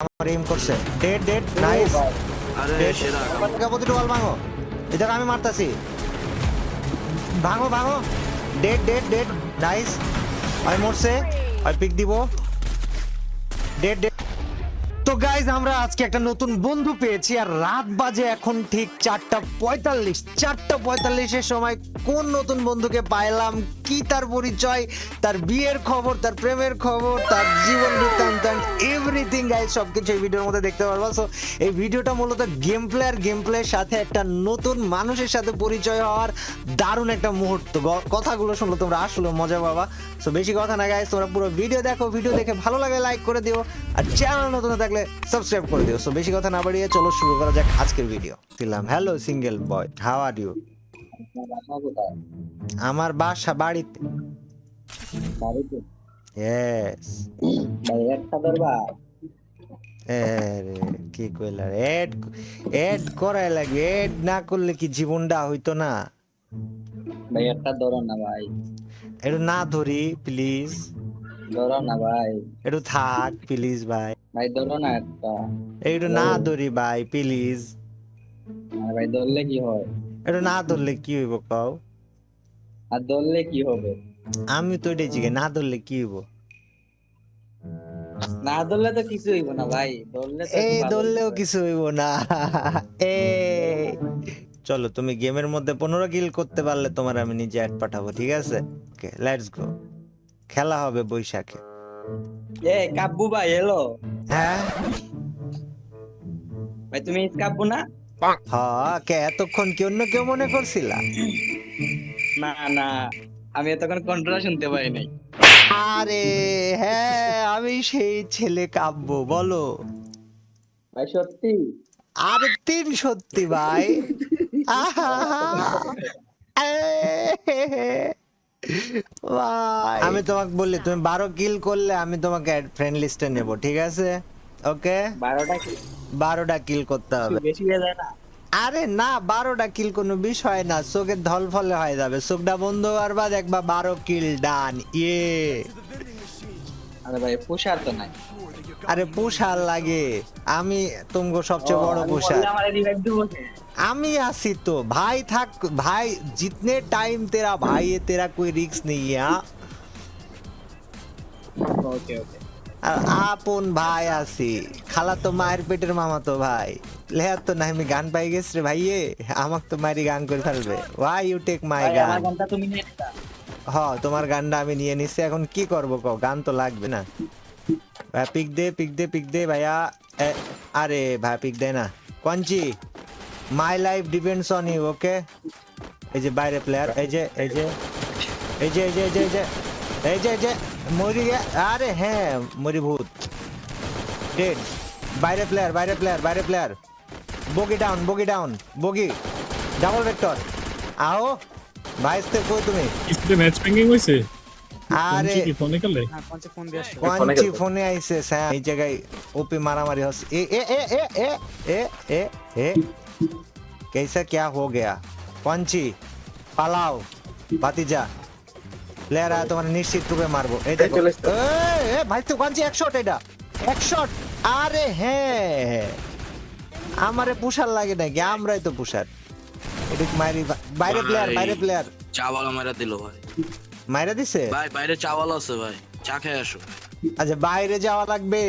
আমার এম করছে dead dead nice আরে সেরা প্রতিটা বল ভাঙো এটা আমি মারতাছি ভাঙো ভাঙো ডেড ডেড ডেড নাইস আমি মরছে আমি পিক দিব ডেড ডেড তো গাইজ আমরা আজকে একটা নতুন বন্ধু পেয়েছি আর রাত বাজে এখন ঠিক 4:45 এর সময় কোন নতুন বন্ধুকে পাইলাম কি তার পরিচয় তার বিয়ের খবর তার প্রেমের খবর তার জীবন বৃত্তান্ত এভরিথিং গাইজ সবকিছু এই ভিডিওর মধ্যে দেখতে পারবো সো এই ভিডিওটা মূলত গেম প্লের সাথে একটা নতুন মানুষের সাথে পরিচয় হওয়ার দারুণ একটা মুহূর্ত কথাগুলো শুনলো তোমরা আসলে মজা পাবা সো বেশি কথা না গাইজ তোমরা পুরো ভিডিও দেখো ভিডিও দেখে ভালো লাগে লাইক করে দিও আর চ্যানেল নতুন থাকলে সাবস্ক্রাইব করে দিও সো বেশি কথা না বাড়িয়ে চলো শুরু করা যাক আজকের ভিডিও দিলাম hello single boy how are you আমার বাসা বাড়িতে ইয়েস আরে কি কইলা এড এড করাই লাগবে এড না করলে কি জীবনটা হইতো না ভাই একটা ধরো না ভাই একটু না ধরি প্লিজ ধরো না ভাই একটু থাক প্লিজ ভাই ভাই ধরো না একটা একটু না ধরি ভাই প্লিজ ভাই ধরলে কি হয় একটু না ধরলে কি হইব কও আর ধরলে কি হবে আমি তো এটাই জিজ্ঞে না ধরলে কি হইব না ধরলে তো কিছু হইব না ভাই ধরলে তো এই ভালো ধরলেও হইবে। কিছু হইব না এ চলো তুমি গেমের মধ্যে 15 কিল করতে পারলে তোমার আমি নিজে অ্যাড পাঠাবো ঠিক আছে ওকে লেটস গো খেলা হবে বৈশাখে এ কাব্বু ভাই এলো হ্যাঁ ভাই তুমি কাব্বু না হ্যাঁ কে এতক্ষণ কি অন্য কেউ মনে করছিলা না না আমি এতক্ষণ কন্ট্রোল শুনতে পাই নাই আরে হ্যাঁ আমি সেই ছেলে কাব্য বলো ভাই সত্যি আরে তিন সত্যি ভাই আহা ভাই আমি তোমাকে বললি তুমি 12 কিল করলে আমি তোমাকে ফ্রেন্ড লিস্টে নেব ঠিক আছে ওকে 12টা কি 12টা কিল করতে হবে বেশি হয়ে যায় না আরে না 12টা কিল কোনো বিষয় না চোখের ধল ফলে হয়ে যাবে চোখটা বন্ধ করবা দেখবা 12 কিল ডান ইয়ে আরে ভাই পুষার তো নাই আরে পুষার লাগে আমি তোমাকে সবচেয়ে বড় পুষার আমার রিভাইভ দিব আমি আছি তো भाई থাক भाई जितने टाइम तेरा भाई है तेरा कोई रिस्क नहीं है हाँ? ওকে ওকে আর আপন ভাই আছি খালা তো মায়ের পেটের মামা তো ভাই লেহার তো না আমি গান পাই গেছি রে ভাইয়ে আমাকে তো মারি গান করে ফেলবে ওয়াই ইউ টেক মাই ভাই গান আমার গানটা তুমি নিয়ে নিতা হ তোমার গানটা আমি নিয়ে নিচ্ছি এখন কি করবো কও গান তো লাগবে না ভাই পিক দে ভাইয়া আরে ভাই পিক দে না কঞ্চি my life depends on you okay এই যে বাইরে প্লেয়ার এই যে মরি গে আরে হ্যাঁ মরি ভূত ডেড বাইরে প্লেয়ার বগি ডাউন বগি ডাবল ভেক্টর আও ভাইস্তে কই তুমি इसमें मैच पिंगिंग हुई से আরে की फोन निकल ले কঞ্চি ফোনে আইছে স্যার এই জায়গায় ওপি মারামারি হচ্ছে এ कैसा क्या हो गया কঞ্চি পালাও ভাতিজা প্লেয়ার আয় তোমার নিশ্চিত রূপে মারবো এই দেখো এ ভাই তো কঞ্চি এক শট এটা এক শট আরে হ্যাঁ আমারে পুষার লাগে নাকি আমরাই তো পুষার এটা মারি বাইরে প্লেয়ার চাওয়ালা মারা দিল ভাই মাইরা দিছে ভাই বাইরে চাওয়ালা আছে ভাই চা খেয়ে আসো আচ্ছা বাইরে যাওয়া লাগবে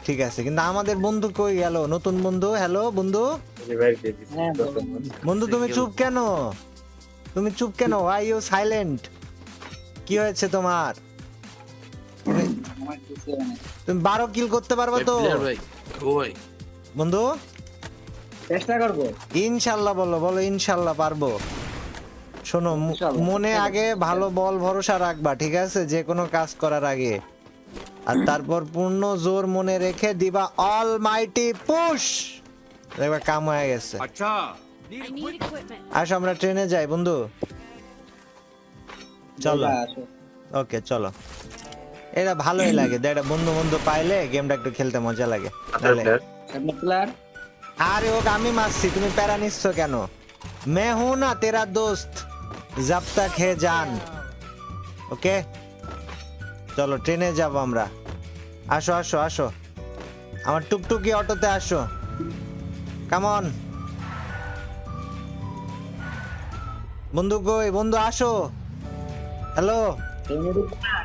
ঠিক আছে কিন্তু আমাদের বন্ধু কই গেল নতুন বন্ধু হ্যালো বন্ধু হ্যাঁ বন্ধু তুমি চুপ কেন ওয়াই ইউ সাইলেন্ট কি হয়েছে তোমার আমার কিছু হয় না তুমি 12 কিল করতে পারবে তো প্লেয়ার ভাই ও ভাই বন্ধু চেষ্টা করব ইনশাআল্লাহ বলো ইনশাআল্লাহ পারবো শোনো ইনশাআল্লাহ। মনে আগে ভালো বল ভরসা রাখবা ঠিক আছে যে কোনো কাজ করার আগে আর তারপর পূর্ণ জোর মনে রেখে দিবা অলমাইটি পুশ দেখবা কাম হয়ে গেছে I need equipment. আসো আমরা ট্রেনে যাই বন্ধু চলো আসো ওকে চলো এটা ভালোই লাগে এটা বন্ধু পাইলে গেমটা একটু খেলতে মজা লাগে তাহলে সামনে প্লেয়ার আরে ওকে আমি মারছি তুমি প্যারা নিচ্ছ কেন मैं हूं ना तेरा दोस्त जब तक है जान ওকে চলো ট্রেনে যাব আমরা আসো আমার টুকটুকি অটোতে আসো, কাম অন। বন্ধু কই? বন্ধু আসো। হ্যালো।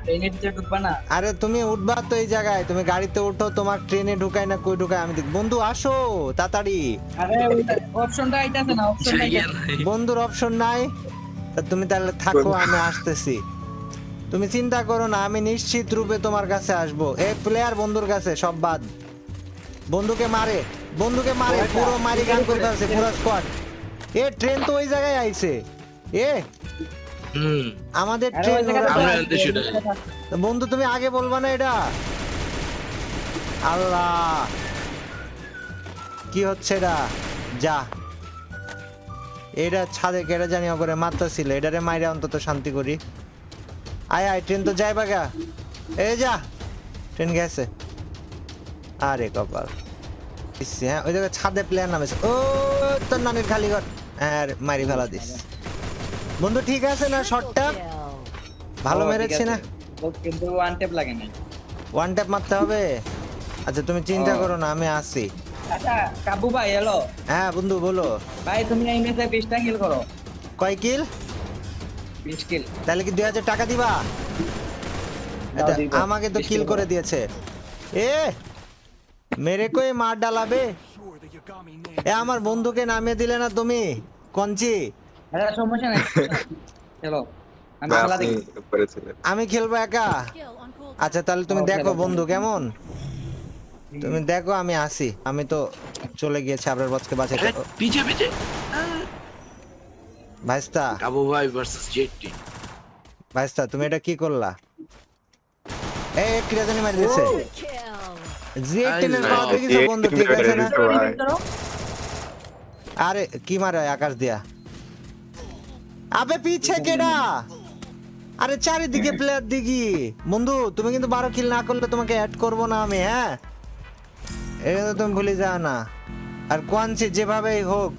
ট্রেনে ঢুকবা না। আরে তুমি উঠবা তো এই জায়গায়, তুমি গাড়িতে উঠো, তোমার ট্রেনে ঢুকায় না কই ঢুকায় আমি দেখ। বন্ধু আসো তাড়াতাড়ি। আরে অপশনটা আইতাছে না, অপশনটা জায়গা নাই। বন্ধুর অপশন নাই, তা তুমি তাহলে থাকো, আমি আসতেছি। তুমি চিন্তা করো না, আমি নিশ্চিত রূপে তোমার কাছে আসবো। এই প্লেয়ার বন্ধুর কাছে সব বাদ। বন্ধুকে মারে, বন্ধুকে মারে, পুরো মারি গান করতে আছে পুরো স্কোয়াড। এ ট্রেন তো ওই জায়গায় আইছে। এ হুম আমাদের আরে ট্রেন ওই জায়গাটা আমরা তো জানতে সেটাই। বন্ধু তুমি আগে বলবা না এটা? আল্লাহ, কি হচ্ছে এটা? যা, এটা ছাদে কেটে জানি করে মারতেছিল, এটারে মাইরে অন্তত শান্তি করি। আয় আয়, ট্রেন তো যাই বাগা। এই যা, ট্রেন গেছে। আরে কপাল। হ্যাঁ ওই জায়গায় ছাদে প্লেয়ার নামেছে। ও তোর নানির খালি ঘর। আর মারি ফেলা দিস। বন্ধু ঠিক আছে না? শটটা ভালো মেরেছি না? কিন্তু ওয়ান ট্যাপ লাগে না। ওয়ান ট্যাপ মারতে হবে? আচ্ছা তুমি চিন্তা করো না, আমি আসি। আচ্ছা কাবু ভাই হ্যালো হ্যাঁ বন্ধু বলো। ভাই, তুমি এই ম্যাচে 20টা কিল করো। কয় কিল? 20 কিল। তাহলে কি 2000 টাকা দিবা? দাও, দিব। আমাকে তো 20 কিল কিল করে করো। দিয়েছে। এ মেরে কই মার ডালাবে? এ আমার বন্ধুকে নামিয়ে দিলে না তুমি, কঞ্চি। আচ্ছা সমস্যা নাই। চলো আমি না, খেলা আপনি দেখি। করেছিলেন। আমি খেলবো একা? Skill on cooldown. আচ্ছা তাহলে তুমি ও, দেখো খেলো, বন্ধু খেলো। কেমন। তুমি দেখো, আমি আসি। আমি তো চলে গিয়েছি আপনার বসকে বাঁচাইতে। আরে, পিছে পিছে। ভাইস্তা, কাবু ভাই ভার্সেস জেটি। ভাইস্তা তুমি এটা কি করলা? এই কিরা জানি মারি দিয়েছে। Kill. জিএ10 এর আরে, পাওয়া দেখিছো বন্ধু? ঠিক আছে না? ভাই। আরে কি মারে আকাশ দিয়া? আবে পিছে কেডা? আরে চারিদিকে প্লেয়ার দিকি। বন্ধু তুমি কিন্তু 12 কিল না করলে তোমাকে অ্যাড করব না আমি, হ্যাঁ? এটা তো তুমি ভুলে যাও না। আর কোয়ানসি যেভাবেই হোক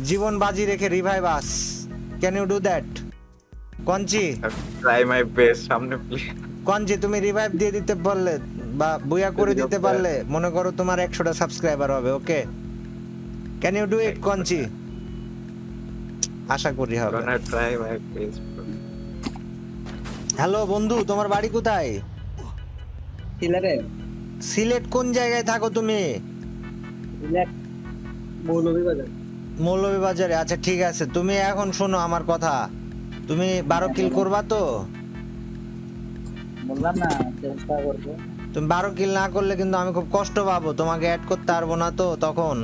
জীবন বাজি রেখে revive us. Can you do that? Quincy, try my best, সামনে প্লিজ। কোয়ানসি তুমি রিভাইভ দিয়ে দিতে পারলে বা বুয়া করে দিতে পারলে মনে করো তোমার 100টা সাবস্ক্রাইবার হবে। ওকে, ক্যান ইউ ডু ইট কোয়ানসি? আশা করি হবে। গোনা ট্রাই মাই বেস্ট। হ্যালো বন্ধু, তোমার বাড়ি কোথায়? সিলেটে। সিলেট কোন জায়গায় থাকো তুমি? সিলেট মৌলভীবাজার। মৌলভীবাজারে। আচ্ছা ঠিক আছে, তুমি এখন শোনো আমার কথা। তুমি 12 কিল করবা তো? বললাম না চেষ্টা করবো। তুমি 12 কিল না করলে কিন্তু আমি খুব কষ্ট পাবো, তোমাকে অ্যাড করতে পারবো না তো, তখন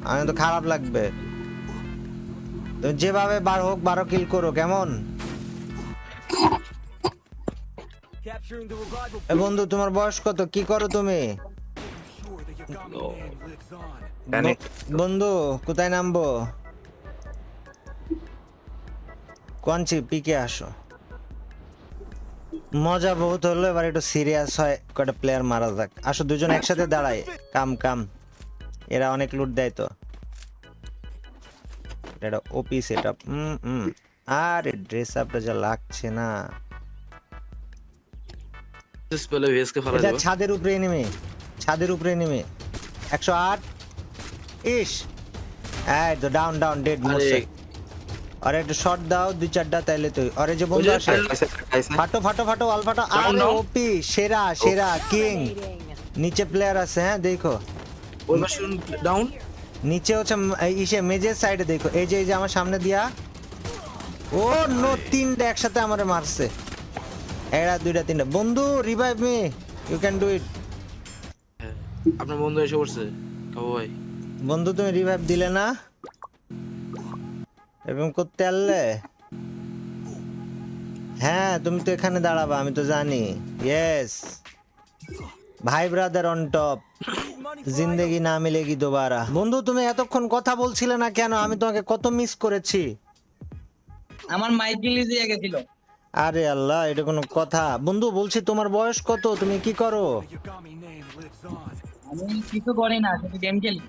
আমি তো খারাপ লাগবে। তুমি যেভাবে বার হোক 12 কিল করো, কেমন? এ বন্ধু তোমার বয়স কত? কি করো তুমি? জানি। বন্ধু কোথায় নামবো? কোনছি পিকে আসো। মজা বহুত হলো, এবার একটু সিরিয়াস হয়, কয়টা প্লেয়ার মারা যাক। আসো দুজন একসাথে দাঁড়ায়। কাম কাম, এরা অনেক লুট দেয় তো। এটা ওপি সেটআপ। আরে ড্রেস আপটা যা লাগছে না। পেলে ভেসকে ফেলা এটা যাবে। ছাদের উপরে নেমে, ছাদের উপরে নেমে 108। ইস, এই তো ডাউন ডাউন ডেড মরছে। আরে একটু শট দাও 2-4টা, তাইলে তুই আরে যে বন্ধু ওই যে আসে। খাইছে। ফাটো ফাটো ফাটো অল ফাটো। Down, আরে down. ওপি সেরা সেরা কিং। Dominating. নিচে প্লেয়ার আছে, হ্যাঁ দেখো। ওই পাশে ডাউন। নিচে হচ্ছে ইসে মেজের সাইডে দেখো। এই যে আমার সামনে দিয়া। ও নো, 3টা একসাথে আমারে মারছে। এরা 2টা 3টা। বন্ধু revive me, you can do it. আপনার বন্ধু এসে পড়ছে কাবু ভাই। বন্ধু তুমি রিভাইভ দিলে না, এবং করতে আনলে। হ্যাঁ তুমি তো এখানে দাঁড়াবা, আমি তো জানি। ইয়েস ভাই ব্রাদার অন টপ, জিন্দেগি না মিলেগি দোবারা। বন্ধু তুমি এতক্ষণ কথা বলছিলে না কেন? আমি তোমাকে কত মিস করেছি। আমার মাইক গিলি দিয়ে গেছিল। আরে আল্লাহ, এটা কোনো কথা? বন্ধু বলছি তোমার বয়স কত? তুমি কি করো? আমি কিছু করি না, শুধু গেম খেলি।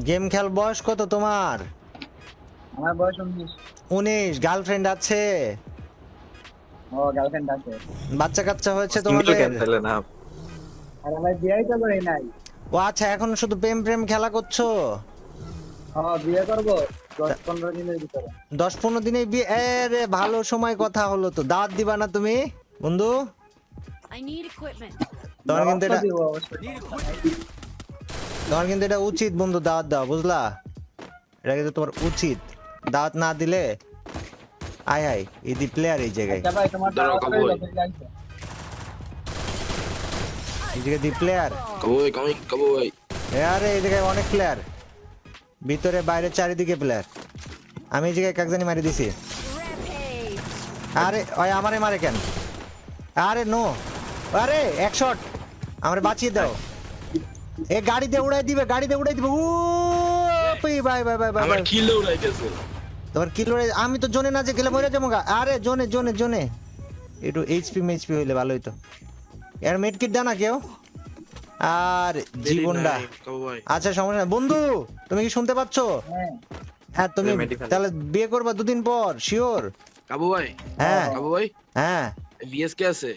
গেম খেল। বয়স কত তোমার? আমার বয়স 19। 19। গার্লফ্রেন্ড আছে? ও গার্লফ্রেন্ড আছে। বাচ্চা কাচ্চা হয়েছে সিঙ্গেল তোমাদের? ক্যান তাহলে না। আর আমার বিয়েই তো করি নাই। ও আচ্ছা, এখন শুধু প্রেম প্রেম খেলা করছো? হ্যাঁ বিয়ে করবো 10-15 দিনের ভিতরে। 10-15 দিনে বিয়ে? রে ভালো সময় কথা হলো তো। দাওয়াত দিবা না তুমি বন্ধু? I need equipment. তোমার কিন্তু এটা, দিব অবশ্যই। তোমার কিন্তু এটা উচিত বন্ধু, দাওয়াত দাও, বুঝলা? এটা কিন্তু তোমার উচিত। দাওয়াত না দিলে আয় হায় ইদি প্লেয়ার এই জায়গায়, আচ্ছা ভাই তোমার দাঁড়াও, দাওয়াত কাবু রইলো, ভাই। তুমি জানছো। এই জায়গায় দি প্লেয়ার। কাবু ভাই কামিং, কাবু ভাই। আরে এই জায়গায় অনেক প্লেয়ার, ভিতরে বাইরে চারিদিকে প্লেয়ার। আমি এই জায়গায় কাকজানি মারি দিছি। Rampage. আরে ওই আমারে মারে কেন? আরে নো, আরে এক শট আমারে বাঁচিয়ে দাও। এ গাড়িতে উড়াই দিবে, গাড়িতে উড়াই দিবে। ও বাই বাই বাই বাই আমার বাই। কিলো উড়াইতেছে। তোমার কি লড়াই? আমি তো জোনে না যে গেলে মরে যাবো গা। আরে জোনে জোনে জোনে একটু এইচপি মেচপি হইলে ভালো হইতো। এর মেড কিট দাও না কেউ। আর জীবনটা, নাই, কাবু ভাই। আচ্ছা সমস্যা নাই। বন্ধু তুমি কি শুনতে পাচ্ছ? হ্যাঁ হ্যাঁ তুমি Medical. তাহলে বিয়ে করবা 2 দিন পর শিওর? কাবু ভাই, হ্যাঁ কাবু ভাই, হ্যাঁ। বিএসকে আছে?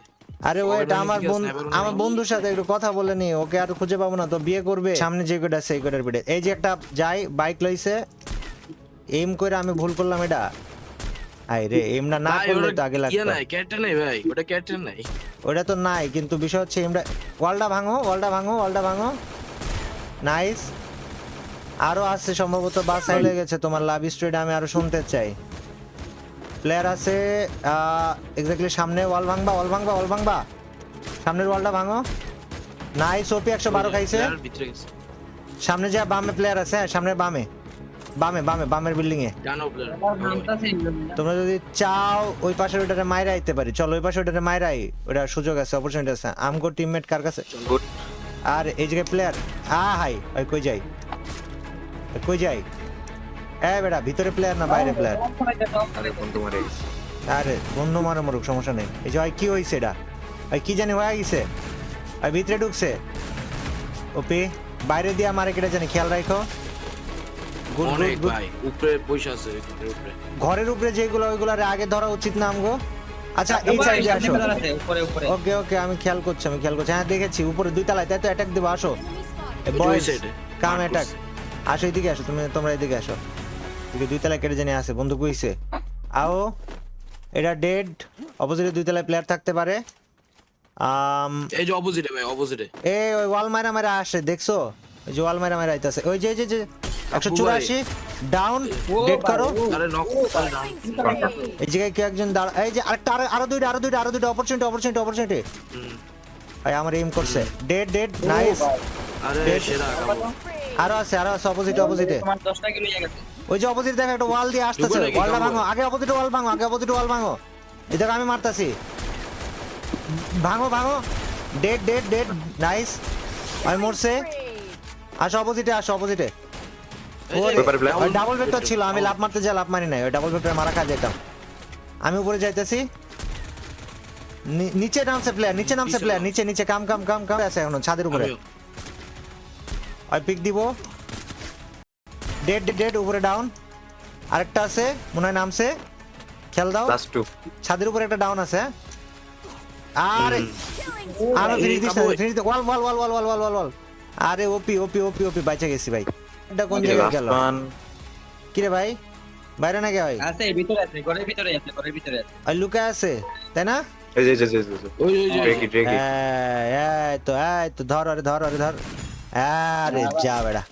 আরে ওয়েট, Organic আমার gas, বন্ধু, never mind. আমার বন্ধুর সাথে একটু কথা বলে নি, ওকে আর খুঁজে পাবো না তো। বিয়ে করবে সামনে যে কোটা সেই কোটার পিঠে। এই যে একটা যাই বাইক লইছে, এম করে আমি ভুল করলাম এটা। আই রে, এমটা না ভাই, করলে ওটা তো আগে ইয়ে লাগতো। নাই, ক্যারেক্টার নাই ভাই, ওটা ক্যারেক্টার নাই। ওটা তো নাই, কিন্তু বিষয় হচ্ছে এমটা। ওয়ালটা ভাঙো, ওয়ালটা ভাঙো, ওয়ালটা ভাঙো। নাইস। আরো আছে সম্ভবত, বাস হয়ে গেছে তোমার লাভ স্টোরিটা আমি আরো শুনতে চাই। প্লেয়ার আছে এক্স্যাক্টলি সামনে। ওয়াল ভাঙবা, ওয়াল ভাঙবা, ওয়াল ভাঙবা। সামনের ওয়ালটা ভাঙো। নাইস। ওপি 112 খাইছে। প্লেয়ার ভিতরে গেছে। সামনে যা বামে প্লেয়ার আছে, হ্যাঁ সামনে বামে, বামে বামে বামের বিল্ডিং এ। জানো প্লেয়ার। আমার নামটা সেই না। তোমরা যদি চাও ওই পাশের ওইটারে মাইরা আইতে পারি। চলো ওই পাশে ওইটারে মাইরাই, ওটা সুযোগ আছে, অপরচুনিটি আছে। আমগো টিমমেট কার কাছে? গুড। আর এই জায়গায় প্লেয়ার। হাই ওই কই যাই, ওই কই যাই? এ বেটা ভিতরে প্লেয়ার না বাইরে প্লেয়ার? আরে বন্ধু মারে গেছে। আরে বন্ধু মারো মরুক, সমস্যা নেই। এই যে ওই কি হইছে এটা? ওই কি জানি হয়ে গেছে, ওই ভিতরে ঢুকছে। ওপি বাইরে দিয়া মারে কেটে জানি, খেয়াল রাখো। গুড গুড অনেক গুড। ভাই, উপরে পয়সা আছে ঘরের উপরে। ঘরের উপরে যেগুলো ওইগুলার আগে ধরা উচিত না আমগো। আচ্ছা এই ভাই, সাইডে সামনে আসো। pillar আছে, উপরে উপরে। ওকে ওকে আমি খেয়াল করছি, আমি খেয়াল করছি। হ্যাঁ দেখেছি উপরে 2 তলায়, তাই তো অ্যাটাক দেবো। আসো Enemy spotted. ওই বয়েজ, সাইডে কাম অ্যাটাক। আসো এদিকে আসো, তোমরা এদিকে আসো। এদিকে 2 তলায় কেটে জানি আছে, বন্ধু কইছে। আও এটা ডেড। অপোজিটে 2 তলায় প্লেয়ার থাকতে পারে। এই যে অপোজিটে ভাই, অপোজিটে। ওই ওয়াল মারা মারা আসে, দেখছো? ওই যে ওয়াল মারা মারা আইতাছে। ওই যে যে 184 ডাউন, ও ডেড ভাই, করো। ও। আরে নক করে দাও। Killing spree. এই জায়গায় কেউ একজন দাঁড়া। এই যে আরেকটা, আরো দুইটা অপরচুনিটি। হুম। ভাই আমার এম করছে। Dead dead nice. আরে Dead. সেরা কাবু। Spree. আরো আছে অপোজিটে। তোমার 10টা কিলো হয়ে গেছে। ওই যে অপোজিট দেখো একটা ওয়াল দিয়ে আসতেছে। ঢুকো নাকি ওয়ালটা কাবু? ভাঙো আগে, অপোজিটে ওয়াল ভাঙো আগে, অপোজিটে ওয়াল ভাঙো। এই দেখো আমি মারতাছি, ভাঙো ভাঙো। Dead dead dead nice. আমি মরছে। Spree. আসো অপোজিটে, আসো অপোজিটে। এই যে, ওরে, ব্যাপারে black ওই ডাবল ভেক্টর ছিল, আমি লাভ মারতে যা লাভ মারি নাই। ওই ডাবল ভেক্টর মারা খা যেতাম। আমি উপরে যাইতেছি। নিচে নামছে প্লেয়ার, নিচে নামছে প্লেয়ার, নিচে নিচে কাম কাম কাম কাম আছে এখনো ছাদের উপরে। আমিও। ওই পিক দিব। ডেড ডেড ডেড, উপরে ডাউন। আরেকটা আছে মনে হয় নামছে, খেল দাও। প্লাস 2। ছাদের উপরে একটা ডাউন আছে। আরে Killing আরো এই ফিনিশ দিস না, কাবু। ফিনিশ ওয়াল ওয়াল ওয়াল ওয়াল ওয়াল ওয়াল ওয়াল। আরে ওপি ওপি ওপি ওপি বাইচা গেছি ভাই। এটা কোন জায়গায় লাস্ট গেল? ওয়ান। কি রে ভাই, বাইরে না গে ভাই? আছে এই ভিতরে আছে, ঘরের ভিতরে আছে, ঘরের ভিতরে আছে। ওই লুকা আছে তাই না? এই যে ওই ওই যে ড্রেকি ড্রেকি। এই তো ধর, আরে ধর, আরে ধর। আরে যা বেড়া।